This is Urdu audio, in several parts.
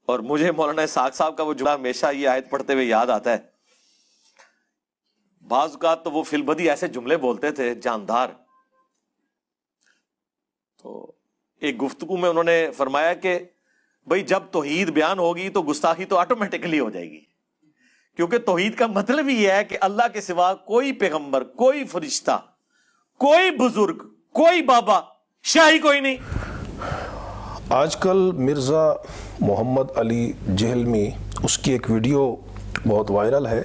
اور مجھے مولانا اسحاق صاحب کا وہ جملہ ہمیشہ یہ آیت پڑھتے ہوئے یاد آتا ہے. بعض اوقات تو وہ فی البدی ایسے جملے بولتے تھے جاندار. تو ایک گفتگو میں انہوں نے فرمایا کہ بھئی جب توحید بیان ہوگی تو گستاخی تو آٹومیٹکلی ہو جائے گی، کیونکہ توحید کا مطلب ہی یہ ہے کہ اللہ کے سوا کوئی پیغمبر، کوئی فرشتہ، کوئی بزرگ، کوئی بابا، شاہی کوئی نہیں. آج کل مرزا محمد علی جہلمی، اس کی ایک ویڈیو بہت وائرل ہے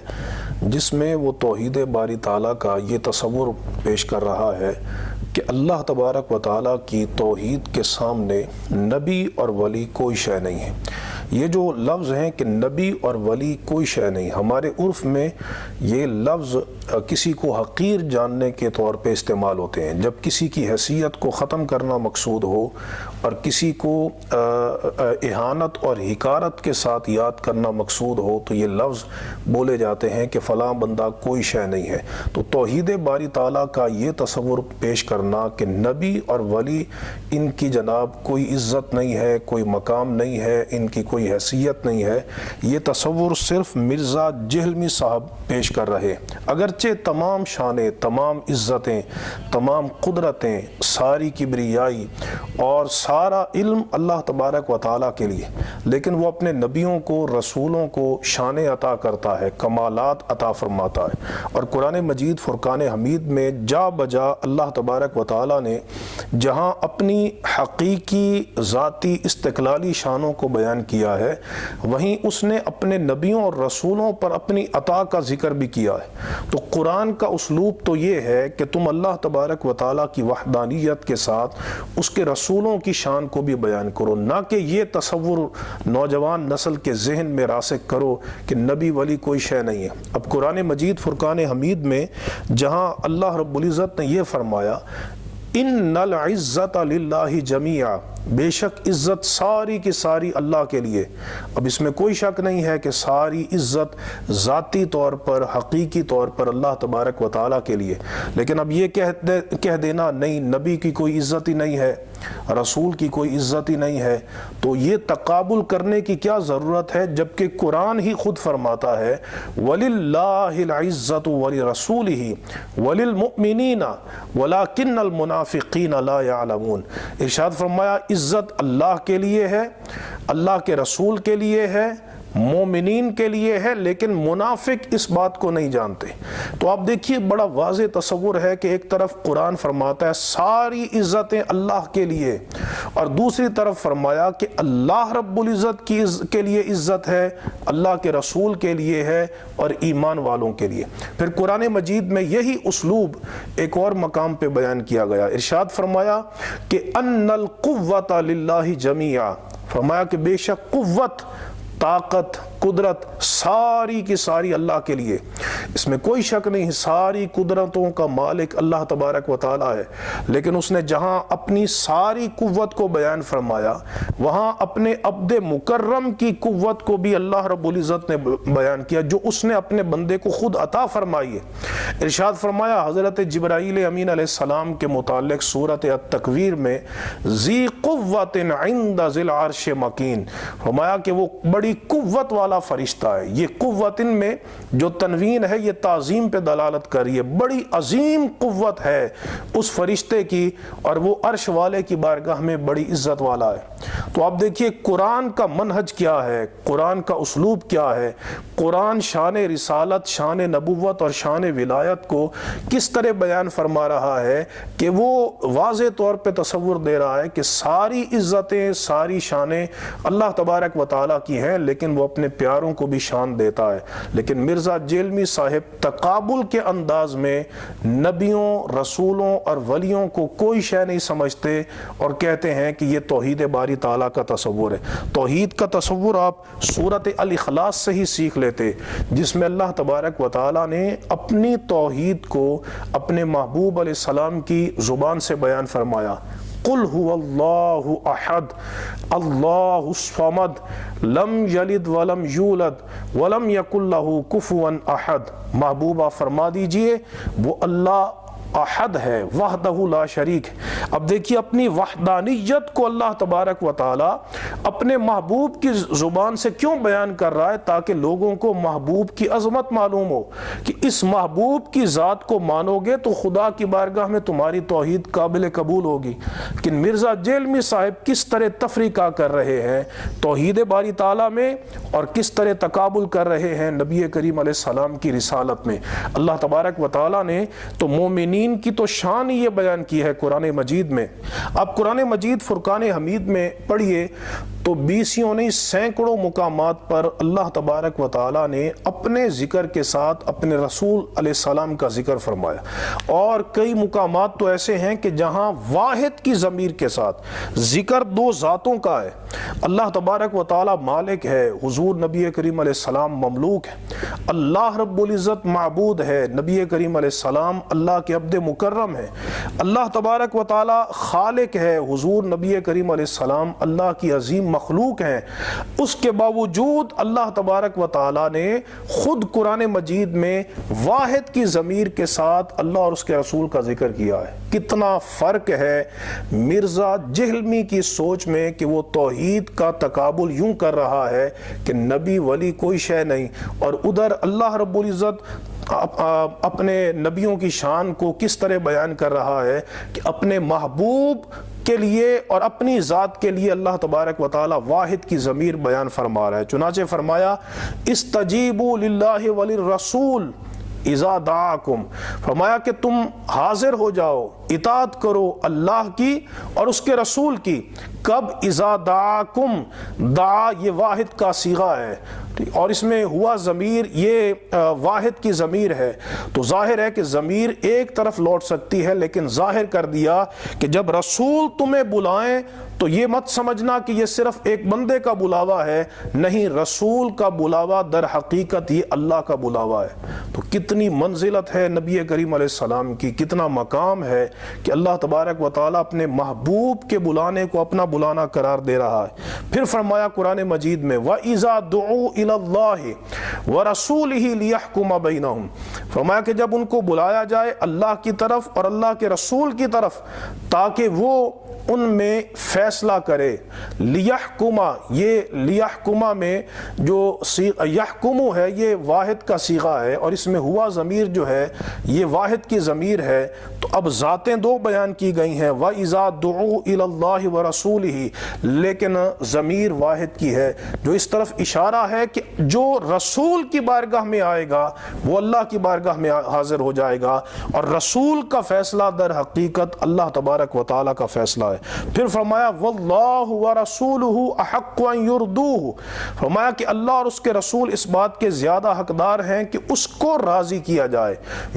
جس میں وہ توحید باری تعالیٰ کا یہ تصور پیش کر رہا ہے کہ اللہ تبارک و تعالیٰ کی توحید کے سامنے نبی اور ولی کوئی شے نہیں ہے. یہ جو لفظ ہیں کہ نبی اور ولی کوئی شے نہیں، ہمارے عرف میں یہ لفظ کسی کو حقیر جاننے کے طور پہ استعمال ہوتے ہیں. جب کسی کی حیثیت کو ختم کرنا مقصود ہو اور کسی کو اہانت اور حقارت کے ساتھ یاد کرنا مقصود ہو تو یہ لفظ بولے جاتے ہیں کہ فلاں بندہ کوئی شے نہیں ہے. تو توحید باری تعالیٰ کا یہ تصور پیش کرنا کہ نبی اور ولی ان کی جناب کوئی عزت نہیں ہے، کوئی مقام نہیں ہے، ان کی کوئی حیثیت نہیں ہے، یہ تصور صرف مرزا جہلمی صاحب پیش کر رہے. اگرچہ تمام شانیں، تمام عزتیں، تمام قدرتیں، ساری کبریائی اور سارا علم اللہ تبارک و تعالیٰ کے لیے، لیکن وہ اپنے نبیوں کو، رسولوں کو شانیں عطا کرتا ہے، کمالات عطا فرماتا ہے. اور قرآن مجید فرقان حمید میں جا بجا اللہ تبارک و تعالیٰ نے جہاں اپنی حقیقی ذاتی استقلالی شانوں کو بیان کیا ہے، وہیں اس نے اپنے نبیوں اور رسولوں پر اپنی عطا کا ذکر بھی کیا ہے. تو قرآن کا اسلوب تو یہ ہے کہ تم اللہ تبارک و تعالیٰ کی وحدانیت کے ساتھ اس کے رسولوں کی شان کو بھی بیان کرو، نہ کہ یہ تصور نوجوان نسل کے ذہن میں راسخ کرو کہ نبی ولی کوئی شے نہیں ہے. اب قرآن مجید فرقان حمید میں جہاں اللہ رب العزت نے یہ فرمایا ان العزت للہ جمیعا، بے شک عزت ساری کی ساری اللہ کے لیے. اب اس میں کوئی شک نہیں ہے کہ ساری عزت ذاتی طور پر، حقیقی طور پر اللہ تبارک و تعالیٰ کے لیے. لیکن اب یہ کہہ دینا نہیں نبی کی کوئی عزت ہی نہیں ہے، رسول کی کوئی عزت ہی نہیں ہے، تو یہ تقابل کرنے کی کیا ضرورت ہے، جبکہ قرآن ہی خود فرماتا ہے وَلِلَّهِ الْعِزَّةُ وَلِرَسُولِهِ وَلِلْمُؤْمِنِينَ وَلَكِنَّ الْمُنَافِقِينَ لَا يَعْلَمُونَ. ارشاد فرمایا عزت اللہ کے لیے ہے، اللہ کے رسول کے لیے ہے، مومنین کے لیے ہے، لیکن منافق اس بات کو نہیں جانتے. تو آپ دیکھیے بڑا واضح تصور ہے کہ ایک طرف قرآن فرماتا ہے ساری عزتیں اللہ کے لیے، اور دوسری طرف فرمایا کہ اللہ رب العزت کے لیے عزت ہے، اللہ کے رسول کے لیے ہے اور ایمان والوں کے لیے. پھر قرآن مجید میں یہی اسلوب ایک اور مقام پہ بیان کیا گیا. ارشاد فرمایا کہ ان القوۃ للہ جمیعا، فرمایا کہ بے شک قوت، طاقت، قدرت ساری کی ساری اللہ کے لیے. اس میں کوئی شک نہیں، ساری قدرتوں کا مالک اللہ تبارک و تعالیٰ ہے. لیکن اس نے جہاں اپنی ساری قوت کو بیان فرمایا، وہاں اپنے عبد مکرم کی قوت کو بھی اللہ رب العزت نے بیان کیا، جو اس نے اپنے بندے کو خود عطا فرمائی ہے. ارشاد فرمایا حضرت جبرائیل امین علیہ السلام کے متعلق سورۃ التکویر میں ذی قوت عند ذی العرش مکین، فرمایا کہ وہ بڑی قوت والا فرشتہ ہے. یہ قوت ان میں جو تنوین ہے یہ تعظیم پہ دلالت کر رہی ہے، بڑی عظیم قوت ہے اس فرشتے کی، اور وہ عرش والے کی بارگاہ میں بڑی عزت والا ہے. تو آپ دیکھیے قرآن کا منہج کیا ہے، قرآن کا اسلوب کیا ہے. قرآن شان رسالت، شان نبوت اور شان ولایت کو کس طرح بیان فرما رہا ہے کہ وہ واضح طور پہ تصور دے رہا ہے کہ ساری عزتیں، ساری شانیں اللہ تبارک و تعالیٰ کی ہیں، لیکن وہ اپنے پیاروں کو بھی شان دیتا ہے. لیکن مرزا جہلمی صاحب تقابل کے انداز میں نبیوں، رسولوں اور ولیوں کو کوئی شے نہیں سمجھتے اور کہتے ہیں کہ یہ توحید باری تعالیٰ کا تصور ہے. توحید کا تصور آپ سورۃ الاخلاص سے ہی سیکھ لیتے، جس میں اللہ تبارک و تعالیٰ نے اپنی توحید کو اپنے محبوب علیہ السلام کی زبان سے بیان فرمایا. قل هو اللہ احد اللہ الصمد لم یلد ولم یولد ولم یکن لہ کفوا احد. محبوبہ فرما دیجئے وہ اللہ احد ہے، وحدہ لا شریک ہے۔ اب دیکھیے اپنی وحدانیت کو اللہ تبارک و تعالی اپنے محبوب کی زبان سے کیوں بیان کر رہا ہے؟ تاکہ لوگوں کو محبوب کی عظمت معلوم ہو کہ اس محبوب کی ذات کو مانو گے تو خدا کی بارگاہ میں تمہاری توحید قابل قبول ہوگی۔ کہ مرزا جہلمی صاحب کس طرح تفریقہ کر رہے ہیں توحید باری تعالیٰ میں، اور کس طرح تقابل کر رہے ہیں نبی کریم علیہ السلام کی رسالت میں۔ اللہ تبارک و تعالیٰ نے تو مومنین کی تو شان یہ بیان کی ہے قرآن مجید میں۔ اب قرآن مجید فرقان حمید میں پڑھیے تو بیسیوں نہیں سینکڑوں مقامات پر اللہ تبارک و تعالیٰ نے اپنے ذکر کے ساتھ اپنے رسول علیہ السلام کا ذکر فرمایا، اور کئی مقامات تو ایسے ہیں کہ جہاں واحد کی ضمیر کے ساتھ ذکر دو ذاتوں کا ہے۔ اللہ تبارک و تعالیٰ مالک ہے، حضور نبی کریم علیہ السلام مملوک ہے، اللہ رب العزت معبود ہے، نبی کریم علیہ السلام اللہ کے عبد مکرم ہے، اللہ تبارک و تعالیٰ خالق ہے، حضور نبی کریم علیہ السلام اللہ کی عظیم مخلوق ہیں۔ اس کے باوجود اللہ تبارک و تعالیٰ نے خود قرآن مجید میں واحد کی ضمیر کے ساتھ اللہ اور اس کے رسول کا ذکر کیا ہے۔ کتنا فرق ہے مرزا جہلمی کی سوچ میں کہ وہ توحید کا تقابل یوں کر رہا ہے کہ نبی ولی کوئی شے نہیں، اور ادھر اللہ رب العزت اپنے نبیوں کی شان کو کس طرح بیان کر رہا ہے کہ اپنے محبوب کے لیے اور اپنی ذات کے لیے اللہ تبارک و تعالی واحد کی ضمیر بیان فرما رہا ہے۔ چنانچہ فرمایا استجیبوا للہ وللرسول اذا دعاکم، فرمایا کہ تم حاضر ہو جاؤ، اطاعت کرو اللہ کی اور اس کے رسول کی۔ کب؟ اذا دعاکم، دعا یہ واحد کا صیغہ ہے، اور اس میں ہوا ضمیر یہ واحد کی ضمیر ہے، تو ظاہر ہے کہ ضمیر ایک طرف لوٹ سکتی ہے، لیکن ظاہر کر دیا کہ جب رسول تمہیں بلائیں تو یہ مت سمجھنا کہ یہ صرف ایک بندے کا بلاوا ہے، نہیں، رسول کا بلاوا در حقیقت یہ اللہ کا بلاوا ہے۔ تو کتنی منزلت ہے نبی کریم علیہ السلام کی، کتنا مقام ہے کہ اللہ تبارک و تعالیٰ اپنے محبوب کے بلانے کو اپنا بلانا قرار دے رہا ہے۔ پھر فرمایا قرآن مجید میں وَإِذَا دُعُوا إِلَى اللَّهِ وَرَسُولِهِ لِيَحْكُمَ بَيْنَهُمْ، فرمایا کہ جب ان کو بلایا جائے اللہ کی طرف اور اللہ کے رسول کی طرف تاکہ وہ ان میں فیصلہ کرے۔ لیحکما، یہ لیحکما میں جو یحکمو ہے یہ واحد کا صیغہ ہے، اور اس میں ہوا ضمیر جو ہے یہ واحد کی ضمیر ہے، تو اب ذاتیں دو بیان کی گئی ہیں وَإِذَا دُعُوا إِلَى اللَّهِ وَرَسُولِهِ، لیکن ضمیر واحد کی ہے، جو اس طرف اشارہ ہے کہ جو رسول کی بارگاہ میں آئے گا وہ اللہ کی بارگاہ میں حاضر ہو جائے گا، اور رسول کا فیصلہ در حقیقت اللہ تبارک و تعالیٰ کا فیصلہ ہے۔ پھر فرمایا واللہ ورسولہ احق ان یردوہ، فرمایا کہ اللہ اور اس کے رسول اس بات کے زیادہ حقدار ہیں کہ اس کو راضی کیا جائے۔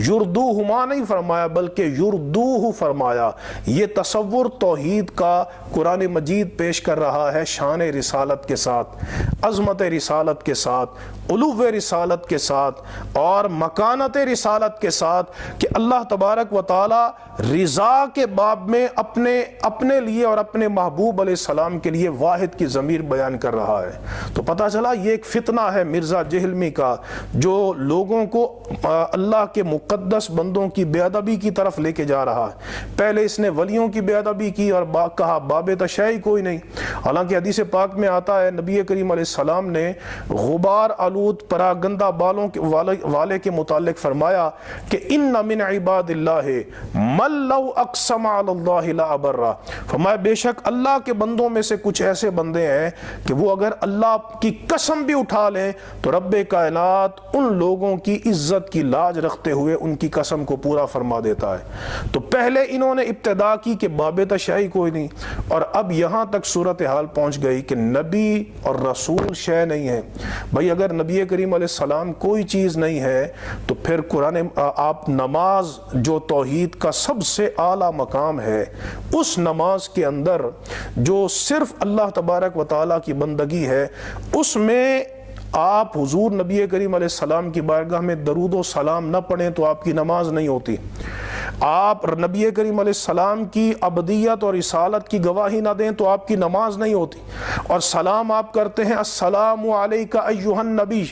یردوہ ما نہیں فرمایا بلکہ یردوہ فرمایا۔ یہ تصور توحید کا قرآن مجید پیش کر رہا ہے شان رسالت کے ساتھ، عظمت رسالت کے ساتھ، علو رسالت کے ساتھ اور مکانت رسالت کے ساتھ، کہ اللہ تبارک و تعالی رضا کے باب میں اپنے لیے اور اپنے محبوب علیہ السلام کے لیے واحد کی ضمیر بیان کر رہا ہے۔ تو پتہ چلا یہ ایک فتنہ ہے مرزا جہلمی کا، جو لوگوں کو اللہ کے مقدس بندوں کی بے ادبی کی طرف لے کے جا رہا ہے۔ پہلے اس نے ولیوں کی بے ادبی کی اور کہا باب تشیع کوئی نہیں، حالانکہ حدیث پاک میں آتا ہے نبی کریم علیہ السلام نے غبار آلود پراگندہ بالوں والے کے متعلق فرمایا کہ ان من عباد اللہ من لو اقسم علی اللہ لا ابرہ، فرمایا بے شک اللہ کے بندوں میں سے کچھ ایسے بندے ہیں کہ وہ اگر اللہ کی قسم بھی اٹھا لیں تو رب کائنات ان لوگوں کی عزت کی لاج رکھتے ہوئے ان کی قسم کو پورا فرما دیتا ہے۔ تو پہلے انہوں نے ابتدا کی کہ باب تشیع کوئی نہیں، اور اب یہاں تک صورتحال پہنچ گئی کہ نبی اور رسول شے نہیں ہے۔ بھائی اگر نبی کریم علیہ السلام کوئی چیز نہیں ہے تو پھر قرآن آپ نماز جو توحید کا سب سے اعلیٰ مقام ہے، اس نماز کے اندر جو صرف اللہ تبارک و تعالیٰ کی بندگی ہے، اس میں آپ حضور نبی کریم علیہ السلام کی بارگاہ میں درود و سلام نہ پڑھیں تو آپ کی نماز نہیں ہوتی۔ آپ نبی کریم علیہ السلام کی عبدیت اور رسالت کی گواہی نہ دیں تو آپ کی نماز نہیں ہوتی۔ اور سلام آپ کرتے ہیں السلام علیکہ ایہا النبی،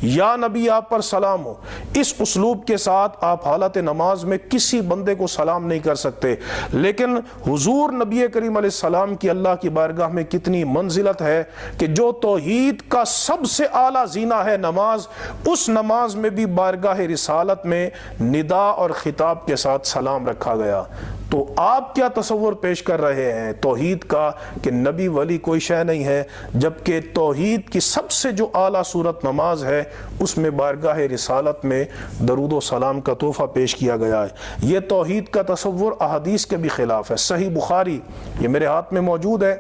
یا نبی آپ پر سلام ہو، اس اسلوب کے ساتھ آپ حالت نماز میں کسی بندے کو سلام نہیں کر سکتے۔ لیکن حضور نبی کریم علیہ السلام کی اللہ کی بارگاہ میں کتنی منزلت ہے کہ جو توحید کا سب سے اعلیٰ زینہ ہے نماز، اس نماز میں بھی بارگاہ رسالت میں ندا اور خطاب کے ساتھ سلام رکھا گیا۔ تو آپ کیا تصور پیش کر رہے ہیں توحید کا کہ نبی ولی کوئی شے نہیں ہے، جبکہ توحید کی سب سے جو اعلیٰ صورت نماز ہے اس میں بارگاہ رسالت میں درود و سلام کا تحفہ پیش کیا گیا ہے۔ یہ توحید کا تصور احادیث کے بھی خلاف ہے۔ صحیح بخاری یہ میرے ہاتھ میں موجود ہے،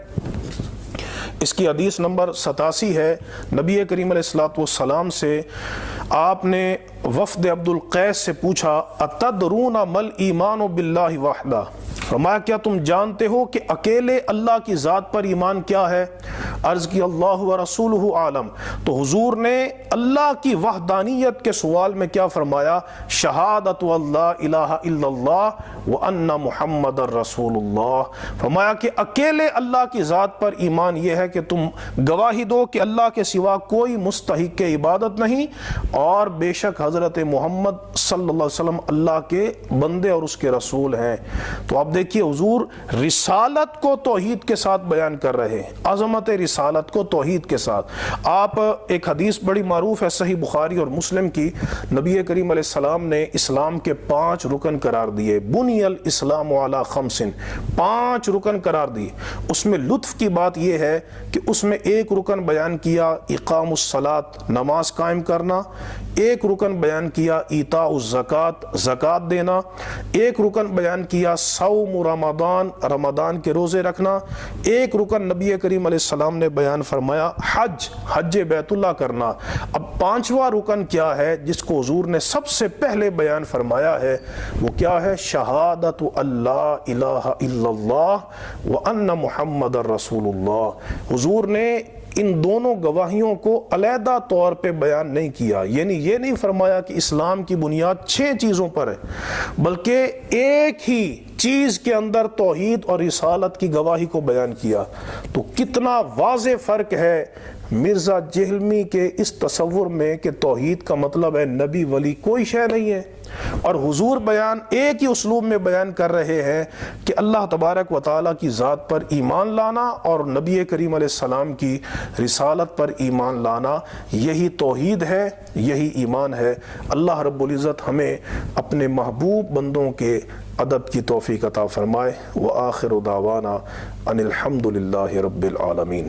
اس کی حدیث نمبر 87 ہے۔ نبی کریم علیہ السلام سے آپ نے وفد عبد القیس سے پوچھا اتدرون مل ایمان باللہ وحدہ، فرمایا کیا تم جانتے ہو کہ اکیلے اللہ کی ذات پر ایمان کیا ہے؟ عرض کی اللہ و رسولہ عالم، تو حضور نے اللہ کی وحدانیت کے سوال میں کیا فرمایا؟ شہادت اللہ الہ الا اللہ وان محمد رسول اللہ، فرمایا کہ اکیلے اللہ کی ذات پر ایمان یہ ہے کہ تم گواہی دو کہ اللہ کے سوا کوئی مستحق عبادت نہیں، اور بے شک حضرت محمد صلی اللہ علیہ وسلم اللہ کے بندے اور اس کے رسول ہیں۔ تو آپ دیکھیے حضور رسالت کو توحید کے ساتھ بیان کر رہے ہیں، عظمت رسالت کو توحید کے ساتھ۔ آپ ایک حدیث بڑی معروف ہے صحیح بخاری اور مسلم کی، نبی کریم علیہ السلام نے اسلام کے 5 رکن قرار دیے، بنی الاسلام علی 5، 5 رکن قرار دیے۔ اس میں لطف کی بات یہ ہے کہ اس میں ایک رکن بیان کیا اقام الصلاۃ، نماز قائم کرنا، ایک رکن بیان کیا ایتاء الزکات، زکات دینا، ایک رکن بیان کیا صوم رمضان، رمضان کے روزے رکھنا، ایک رکن نبی کریم علیہ السلام نے بیان فرمایا حج بیت اللہ کرنا۔ اب 5واں رکن کیا ہے جس کو حضور نے سب سے پہلے بیان فرمایا ہے، وہ کیا ہے؟ شہادت اللہ الہ الا اللہ وان محمد رسول اللہ۔ حضور نے ان دونوں گواہیوں کو علیحدہ طور پہ بیان نہیں کیا، یعنی یہ نہیں فرمایا کہ اسلام کی بنیاد 6 چیزوں پر ہے، بلکہ ایک ہی چیز کے اندر توحید اور رسالت کی گواہی کو بیان کیا۔ تو کتنا واضح فرق ہے مرزا جہلمی کے اس تصور میں کہ توحید کا مطلب ہے نبی ولی کوئی شے نہیں ہے، اور حضور بیان ایک ہی اسلوب میں بیان کر رہے ہیں کہ اللہ تبارک و تعالیٰ کی ذات پر ایمان لانا اور نبی کریم علیہ السلام کی رسالت پر ایمان لانا، یہی توحید ہے، یہی ایمان ہے۔ اللہ رب العزت ہمیں اپنے محبوب بندوں کے ادب کی توفیق عطا فرمائے۔ وآخر دعوانا ان الحمد للہ رب العالمین۔